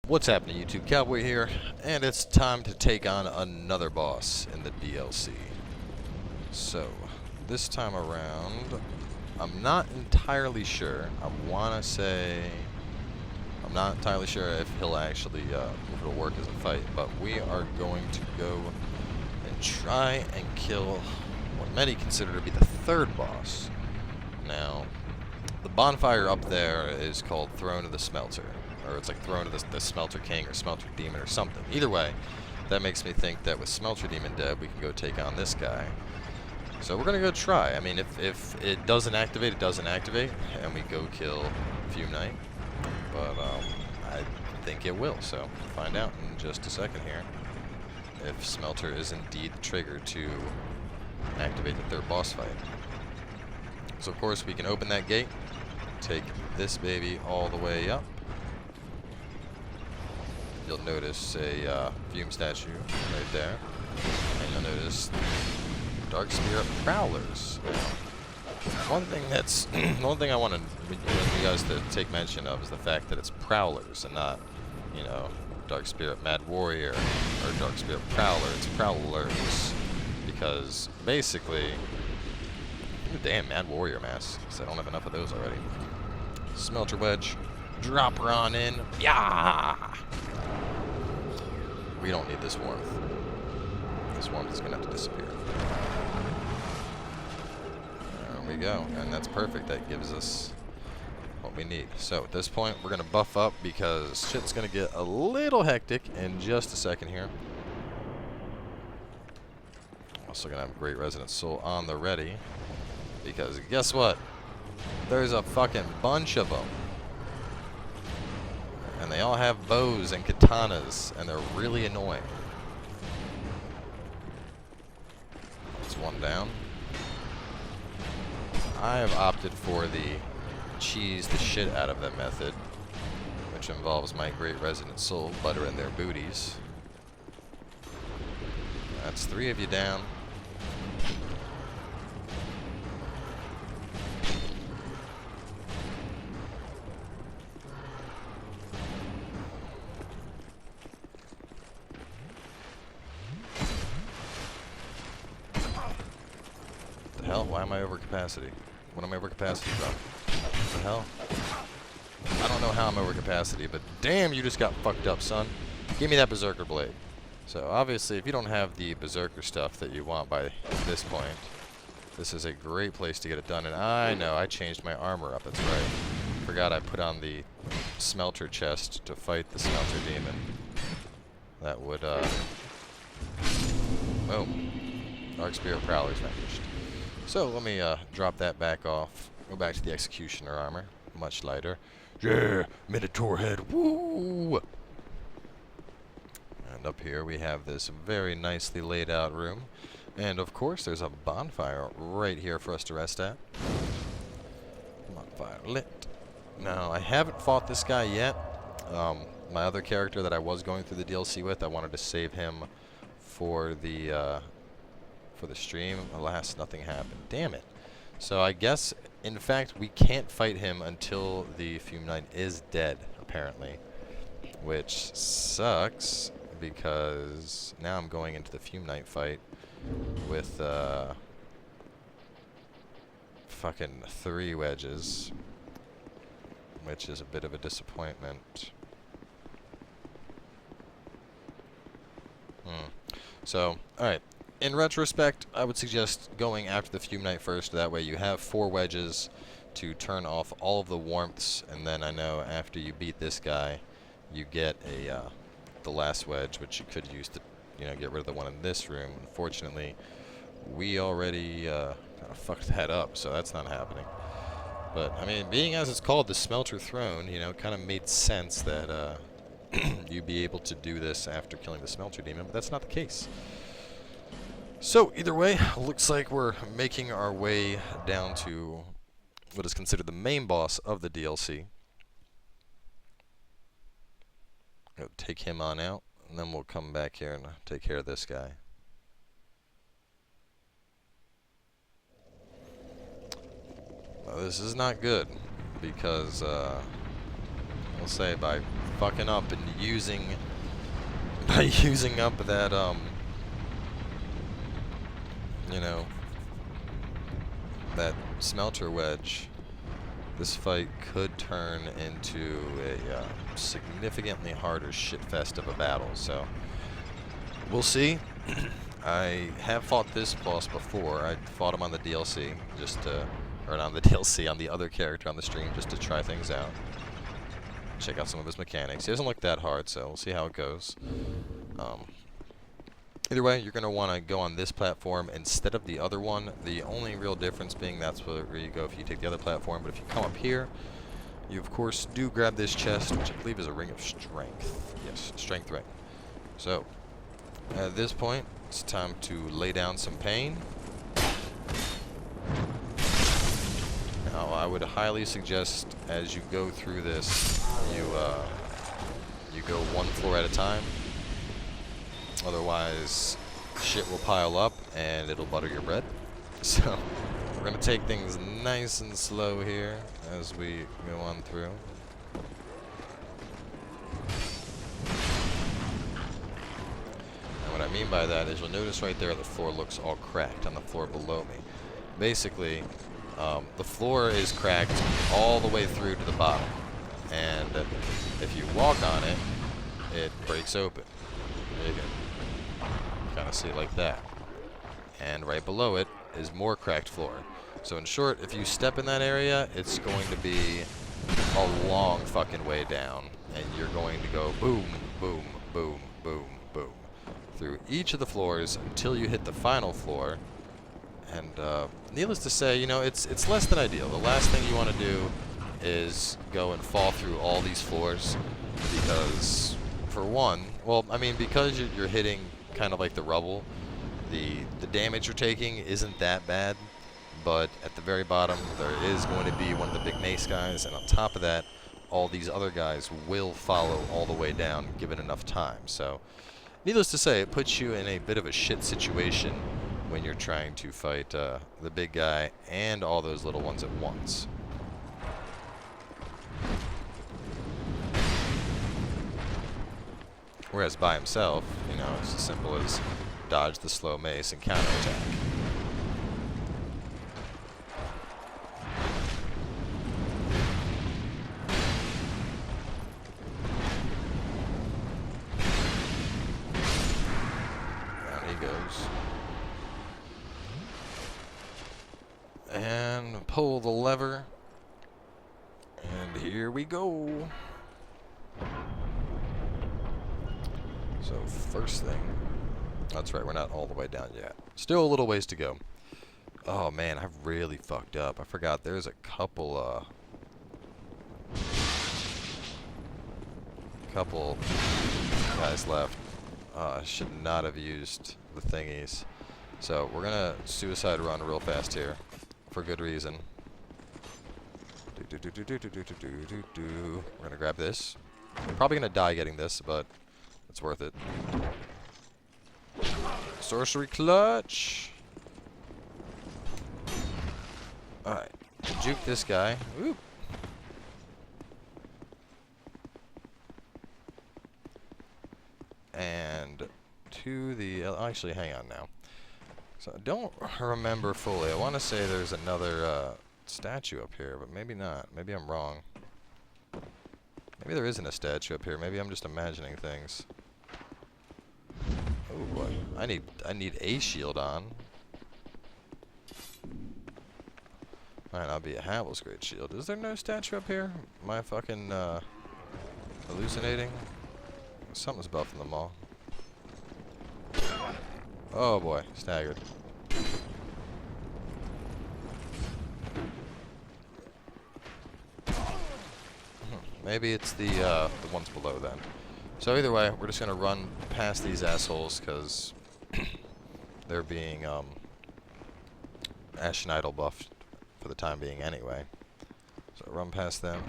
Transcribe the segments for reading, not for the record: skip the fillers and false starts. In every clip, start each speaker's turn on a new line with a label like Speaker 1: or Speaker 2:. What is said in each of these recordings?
Speaker 1: What's happening, YouTube? Cowboy here, and it's time to take on another boss in the DLC. So, this time around, I'm not entirely sure. I want to say I'm not entirely sure if he'll actually, if it'll work as a fight, but we are going to go and try and kill what many consider to be the third boss. Now, the bonfire up there is called Throne of the Smelter. Or it's like Throne of the Smelter King or Smelter Demon or something. Either way, that makes me think that with Smelter Demon dead, we can go take on this guy. So we're going to go try. I mean, if it doesn't activate, it doesn't activate, and we go kill Fume Knight. But I think it will, so we'll find out in just a second here if Smelter is indeed the trigger to activate the third boss fight. So of course we can open that gate, take this baby all the way up. You'll notice a Fume statue right there, and you'll notice Dark Spirit Prowlers. One thing I want you guys to take mention of is the fact that it's Prowlers and not, you know, Dark Spirit Mad Warrior or Dark Spirit Prowler. It's Prowlers because basically, damn Mad Warrior mask, because I don't have enough of those already. Smelter Wedge, drop her on in, yeah. We don't need this warmth. This warmth is going to have to disappear. There we go. And that's perfect. That gives us what we need. So at this point, we're going to buff up because shit's going to get a little hectic in just a second here. Also going to have Great Resonant Soul on the ready. Because guess what? There's a fucking bunch of them. And they all have bows and katanas, and they're really annoying. That's one down. I have opted for the cheese the shit out of them method, which involves my Great Resonant Soul buttering their booties. That's 3 of you down. Hell, why am I over capacity? What am I over capacity from? What the hell? I don't know how I'm over capacity, but damn, you just got fucked up, son. Give me that Berserker blade. So obviously, if you don't have the Berserker stuff that you want by this point, this is a great place to get it done. And I know, I changed my armor up, that's right. Forgot I put on the Smelter chest to fight the Smelter Demon. That would, boom. Dark Spirit Prowler's vanquished. So let me drop that back off. Go back to the Executioner armor, much lighter. Yeah, Minotaur head, woo! And up here we have this very nicely laid out room. And of course there's a bonfire right here for us to rest at. Bonfire lit. Now I haven't fought this guy yet. My other character that I was going through the DLC with, I wanted to save him for the stream. Alas, nothing happened. Damn it. So I guess, in fact, we can't fight him until the Fume Knight is dead, apparently. Which sucks, because now I'm going into the Fume Knight fight with, fucking 3 wedges. Which is a bit of a disappointment. So, alright. In retrospect, I would suggest going after the Fume Knight first. That way you have 4 wedges to turn off all of the warmths, and then I know after you beat this guy, you get the last wedge, which you could use to, you know, get rid of the one in this room. Unfortunately, we already kind of fucked that up, so that's not happening. But I mean, being as it's called the Smelter Throne, you know, it kind of made sense that you'd be able to do this after killing the Smelter Demon, but that's not the case. So, either way, looks like we're making our way down to what is considered the main boss of the DLC. Go take him on out, and then we'll come back here and take care of this guy. Well, this is not good, because will say, by fucking up and using up that you know, that smelter wedge, this fight could turn into a significantly harder shitfest of a battle. So we'll see. I have fought this boss before. I fought him on the DLC, just or not on the DLC, on the other character on the stream, just to try things out. Check out some of his mechanics. He doesn't look that hard, so we'll see how it goes. Either way, you're going to want to go on this platform instead of the other one. The only real difference being that's where you go if you take the other platform. But if you come up here, you of course do grab this chest, which I believe is a ring of strength. Yes, strength ring. So, at this point, it's time to lay down some pain. Now, I would highly suggest as you go through this, you go one floor at a time. Otherwise, shit will pile up and it'll butter your bread. So, we're going to take things nice and slow here as we go on through. And what I mean by that is you'll notice right there the floor looks all cracked on the floor below me. Basically, the floor is cracked all the way through to the bottom. And if you walk on it, it breaks open. You can kind of see it like that. And right below it is more cracked floor. So in short, if you step in that area, it's going to be a long fucking way down. And you're going to go boom, boom, boom, boom, boom through each of the floors until you hit the final floor. And needless to say, you know, it's less than ideal. The last thing you want to do is go and fall through all these floors because, for one, well, I mean, because you're hitting kind of like the rubble, the damage you're taking isn't that bad, but at the very bottom there is going to be one of the big mace guys, and on top of that, all these other guys will follow all the way down given enough time. So, needless to say, it puts you in a bit of a shit situation when you're trying to fight the big guy and all those little ones at once. Whereas by himself, you know, it's as simple as dodge the slow mace and counterattack. Down he goes. And pull the lever. And here we go. So first thing, that's right, we're not all the way down yet. Still a little ways to go. Oh man, I've really fucked up. I forgot there's a couple guys left. I should not have used the thingies. So we're gonna suicide run real fast here, for good reason. We're gonna grab this. We're probably gonna die getting this, but it's worth it. Sorcery clutch. Alright. Juke this guy. Oop. And to the... actually, hang on now. So I don't remember fully. I want to say there's another statue up here, but maybe not. Maybe I'm wrong. Maybe there isn't a statue up here. Maybe I'm just imagining things. Oh boy, I need a shield on. Alright, I'll be a Havel's great shield. Is there no statue up here? Am I fucking hallucinating? Something's buffing them all. Oh boy, staggered. Maybe it's the ones below then. So either way, we're just gonna run past these assholes because they're being Ashen Idol buffed for the time being anyway. So run past them,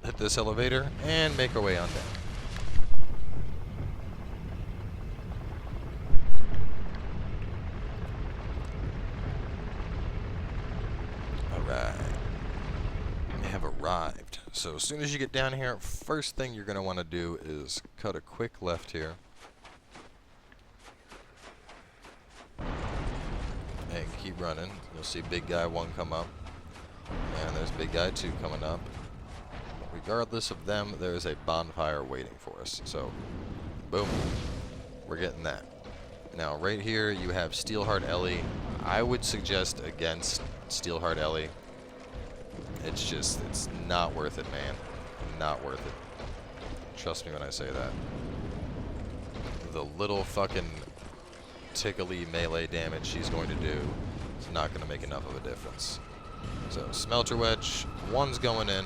Speaker 1: hit this elevator, and make our way on down. Alright. have arrived. So as soon as you get down here, first thing you're going to want to do is cut a quick left here. And keep running. You'll see big guy 1 come up. And there's big guy 2 coming up. Regardless of them, there's a bonfire waiting for us. So, boom. We're getting that. Now, right here, you have Steelheart Ellie. I would suggest against Steelheart Ellie. It's just, it's not worth it, man. Not worth it. Trust me when I say that. The little fucking tickly melee damage she's going to do is not going to make enough of a difference. So, Smelter Wedge, 1's going in.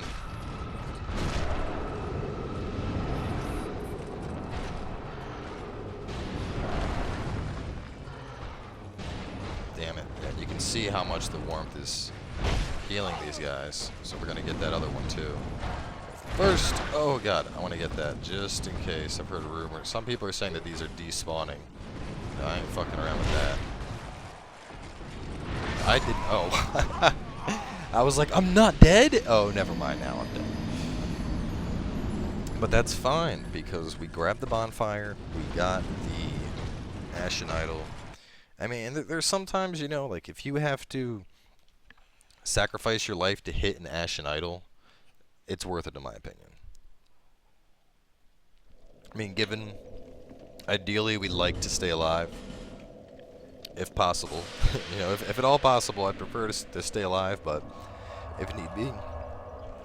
Speaker 1: Damn it. And you can see how much the warmth is healing these guys. So we're going to get that other one too. First, oh god, I want to get that just in case. I've heard rumors. Some people are saying that these are despawning. No, I ain't fucking around with that. I didn't. Oh. I was like, I'm not dead? Oh, never mind. Now I'm dead. But that's fine because we grabbed the bonfire. We got the Ashen Idol. I mean, there's sometimes, you know, like if you have to sacrifice your life to hit an Ashen Idol, it's worth it in my opinion. I mean, given, ideally we'd like to stay alive, if possible. You know, if at all possible, I'd prefer to stay alive, but if need be,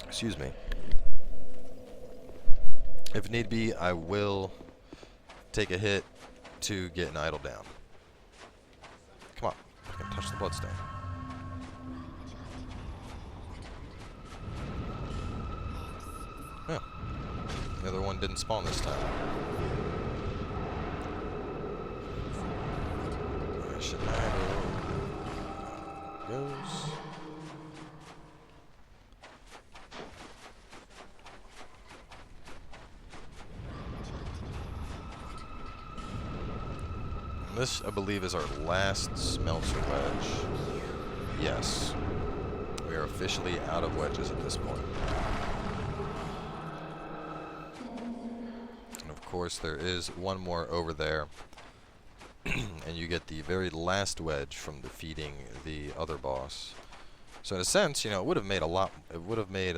Speaker 1: excuse me, if need be, I will take a hit to get an idol down. Come on, I can touch the bloodstain. Yeah. The other one didn't spawn this time. Ashen Idol goes. And this, I believe, is our last smelter wedge. Yes. We are officially out of wedges at this point. Of course, there is one more over there, and you get the very last wedge from defeating the other boss. So in a sense, you know, it would have made a lot, it would have made,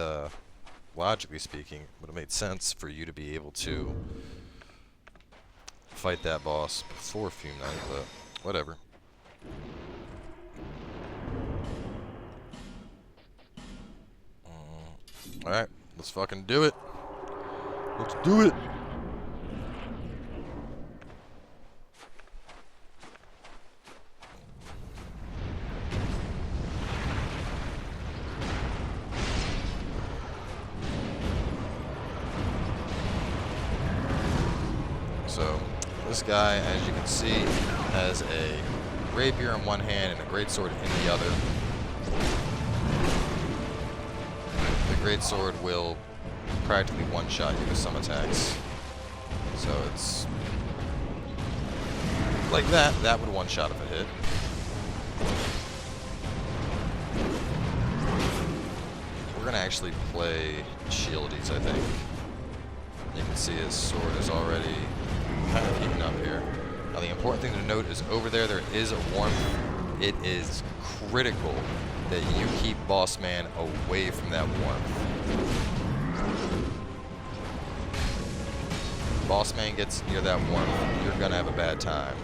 Speaker 1: logically speaking, it would have made sense for you to be able to fight that boss before Fume Night, but whatever. Alright, let's fucking do it. Let's do it. So, this guy, as you can see, has a rapier in one hand and a greatsword in the other. The greatsword will practically one-shot you with some attacks. So it's like that. That would one-shot if it hit. We're gonna actually play shieldies, I think. You can see his sword is already kind of heating up here. Now the important thing to note is over there is a warmth. It is critical that you keep Boss Man away from that warmth. Boss Man gets near that warmth, you're gonna have a bad time.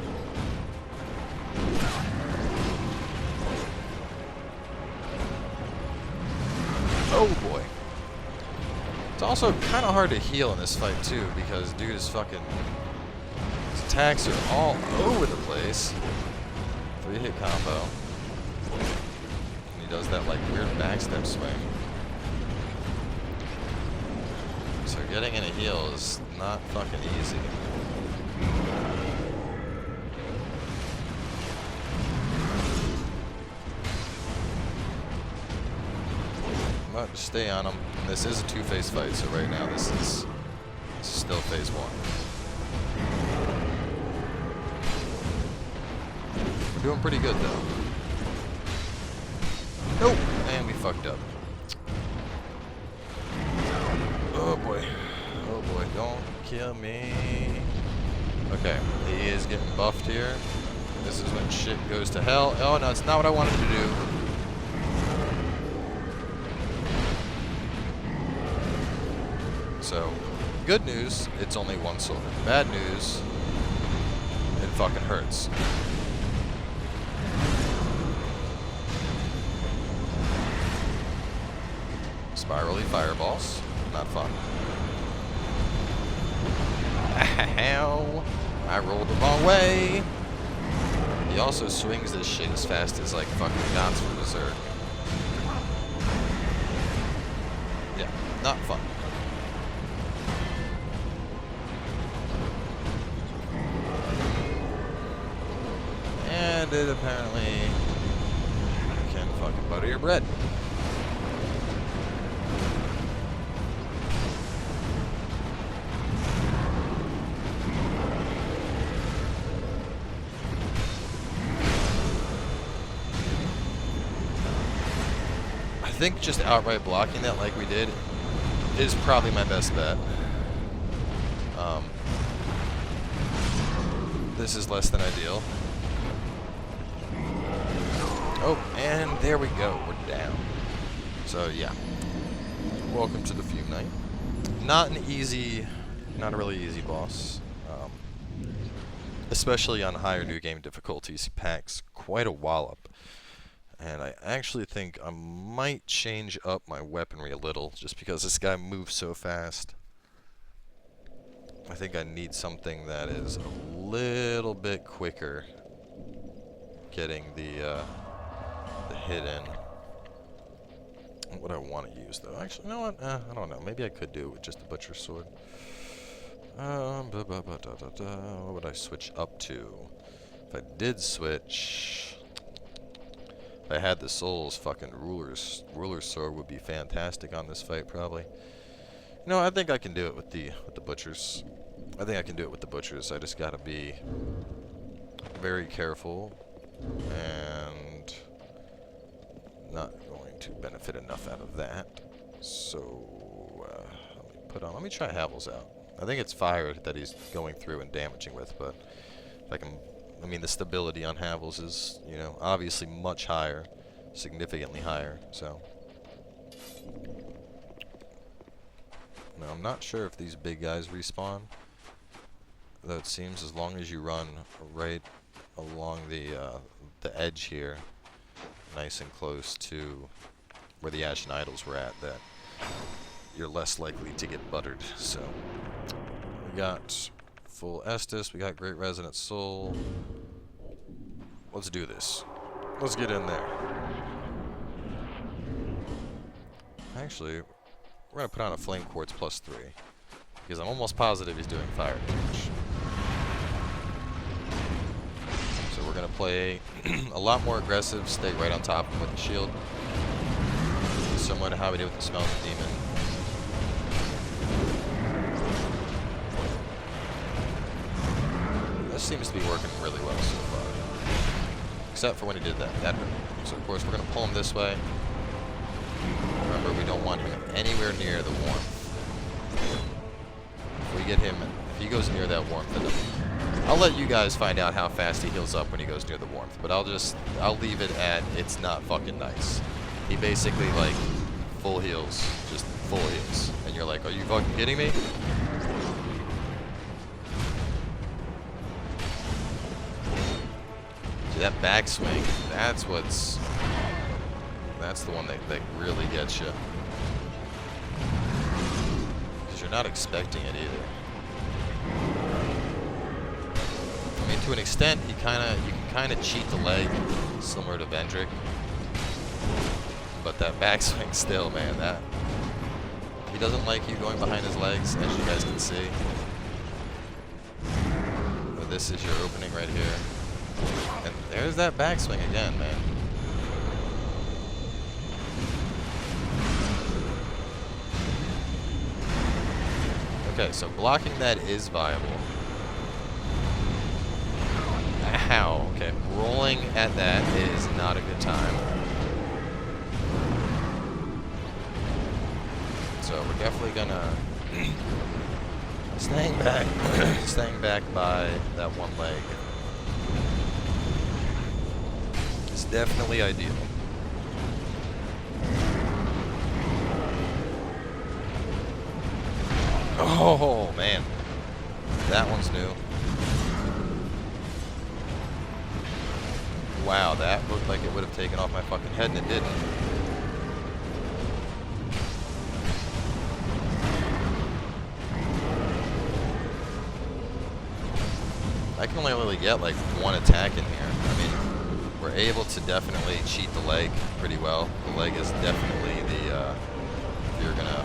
Speaker 1: Oh boy. It's also kind of hard to heal in this fight too, because dude is fucking, his attacks are all over the place. 3-hit combo. And he does that like weird backstep swing. So getting in a heal is not fucking easy. But just stay on him. And this is a two-phase fight, so right now this is still phase 1. We're doing pretty good though. Nope, and we fucked up. Oh boy. Oh boy, don't kill me. Okay, he is getting buffed here. This is when shit goes to hell. Oh no, it's not what I wanted to do. So, good news, it's only one sword. Bad news, it fucking hurts. Spirally fireballs, not fun. Ow! I rolled the wrong way. He also swings this shit as fast as like fucking Gods from Berserk. Yeah, not fun. And it apparently can fucking butter your bread. I think just outright blocking that like we did is probably my best bet. This is less than ideal. Oh, and there we go. We're down. So, yeah. Welcome to the Fume Night. Not a really easy boss. Especially on higher new game difficulties. He packs quite a wallop. And I actually think I might change up my weaponry a little, just because this guy moves so fast. I think I need something that is a little bit quicker getting the hit in. What I want to use, though. Actually, you know what? I don't know. Maybe I could do it with just the Butcher's Sword. What would I switch up to? If I did switch... If I had the Soul's fucking Ruler's Sword would be fantastic on this fight, probably. No, I think I can do it with the Butchers. I think I can do it with the Butchers. I just gotta be very careful and not going to benefit enough out of that. So let me try Havel's out. I think it's fire that he's going through and damaging with, but if I can, I mean the stability on Havel's is, you know, obviously much higher, significantly higher. So. Now, I'm not sure if these big guys respawn, though it seems as long as you run right along the edge here, nice and close to where the Ashen Idols were at, that you're less likely to get buttered. So, we got full Estus, we got Great Resonant Soul. Let's do this. Let's get in there. Actually, we're going to put on a Flame Quartz +3, because I'm almost positive he's doing fire damage. So we're going to play a lot more aggressive, stay right on top of him with the shield, similar to how we did with the Smells Demon. This seems to be working really well so far, except for when he did that. That hurt. So of course we're going to pull him this way. Remember, we don't want him anywhere near the warmth. If we get him, if he goes near that warmth, then I'll let you guys find out how fast he heals up when he goes near the warmth. But I'll leave it at it's not fucking nice. He basically like full heals, just full heals, and you're like, are you fucking kidding me? See, that backswing, that's the one that really gets you. Because you're not expecting it either. I mean, to an extent, you can kind of cheat the leg, similar to Vendrick. But that backswing still, man, he doesn't like you going behind his legs, as you guys can see. But this is your opening right here. And there's that backswing again, man. Okay, so blocking that is viable. Ow, okay. Rolling at that is not a good time. So we're definitely gonna Staying back, staying back by that one leg is definitely ideal. Oh man, that one's new. Wow, that looked like it would have taken off my fucking head and it didn't. I can only really get like one attack in here. I mean, we're able to definitely cheat the leg pretty well. The leg is definitely the, if you're gonna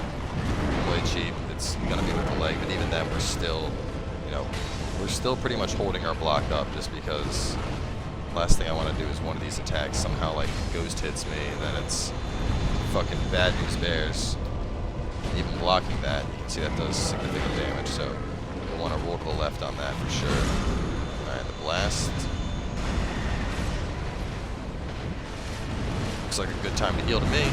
Speaker 1: play cheap, it's gonna be with the leg. But even then, we're still, you know, we're still pretty much holding our block up just because last thing I want to do is one of these attacks somehow like ghost hits me and then it's fucking bad news bears. And even blocking that, you can see that does significant damage, so you'll want to roll to the left on that for sure. Alright, the blast. Looks like a good time to heal to me.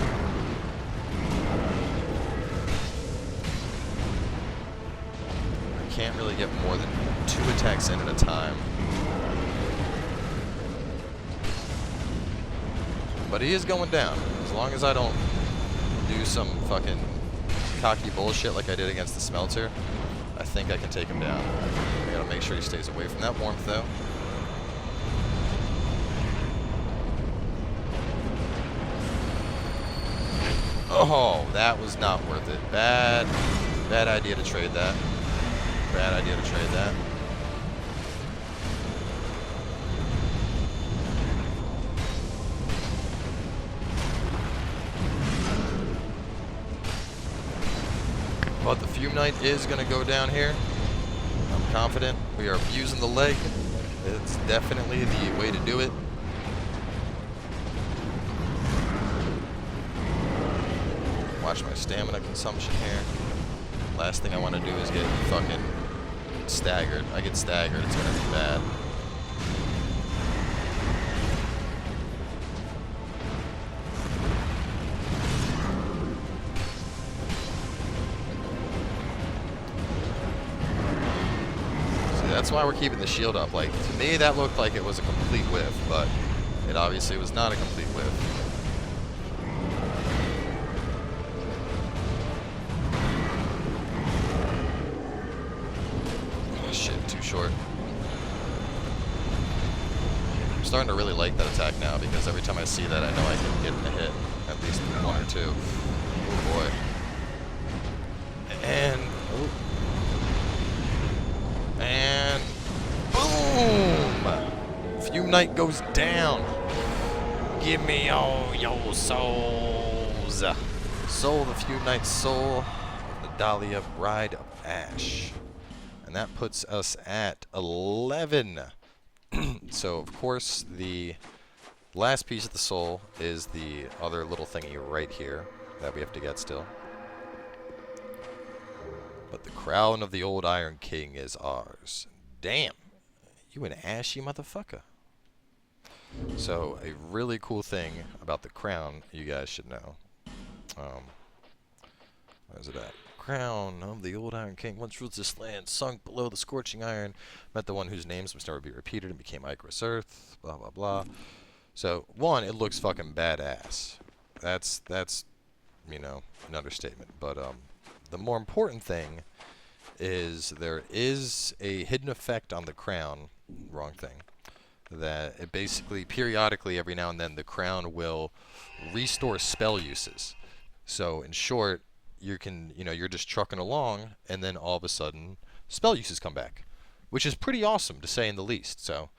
Speaker 1: I can't really get more than 2 attacks in at a time. But he is going down. As long as I don't do some fucking cocky bullshit like I did against the smelter, I think I can take him down. I gotta make sure he stays away from that warmth though. Oh, that was not worth it. Bad idea to trade that. Bad idea to trade that. But the Fume Knight is going to go down here. I'm confident. We are abusing the leg. It's definitely the way to do it. Watch my stamina consumption here. Last thing I want to do is get fucking staggered. I get staggered, it's going to be bad. That's why we're keeping the shield up. Like, to me, that looked like it was a complete whiff, but it obviously was not a complete whiff. Oh, shit, too short. I'm starting to really like that attack now, because every time I see that, I know I can get a hit. At least 1 or 2. Oh, boy. And... oh. And boom! Fume Knight goes down. Give me all your souls. Soul, the Fume Knight's soul, the Dahlia Bride of Ash. And that puts us at 11. So, of course, the last piece of the soul is the other little thingy right here that we have to get still. But the crown of the old Iron King is ours. Damn. You an ashy motherfucker. So, a really cool thing about the crown you guys should know. Where's it at? Crown of the old Iron King once ruled this land, sunk below the scorching iron, met the one whose names must never be repeated and became Icarus Earth, blah, blah, blah. So, one, it looks fucking badass. That's, you know, an understatement. But, the more important thing is there is a hidden effect on the crown, wrong thing, that it basically, periodically, every now and then, the crown will restore spell uses. So, in short, you can, you know, you're just trucking along, and then all of a sudden, spell uses come back, which is pretty awesome, to say in the least. So,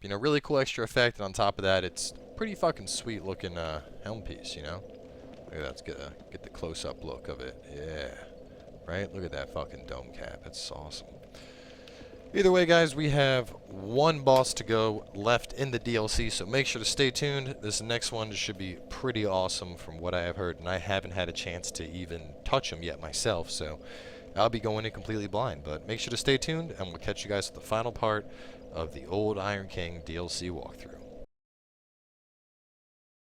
Speaker 1: you know, really cool extra effect, and on top of that, it's pretty fucking sweet looking helm piece, you know? Look at that, let's get the close-up look of it. Yeah. Right? Look at that fucking dome cap. That's awesome. Either way, guys, we have 1 boss to go left in the DLC, so make sure to stay tuned. This next one should be pretty awesome from what I have heard, and I haven't had a chance to even touch him yet myself, so I'll be going in completely blind. But make sure to stay tuned, and we'll catch you guys at the final part of the Old Iron King DLC walkthrough.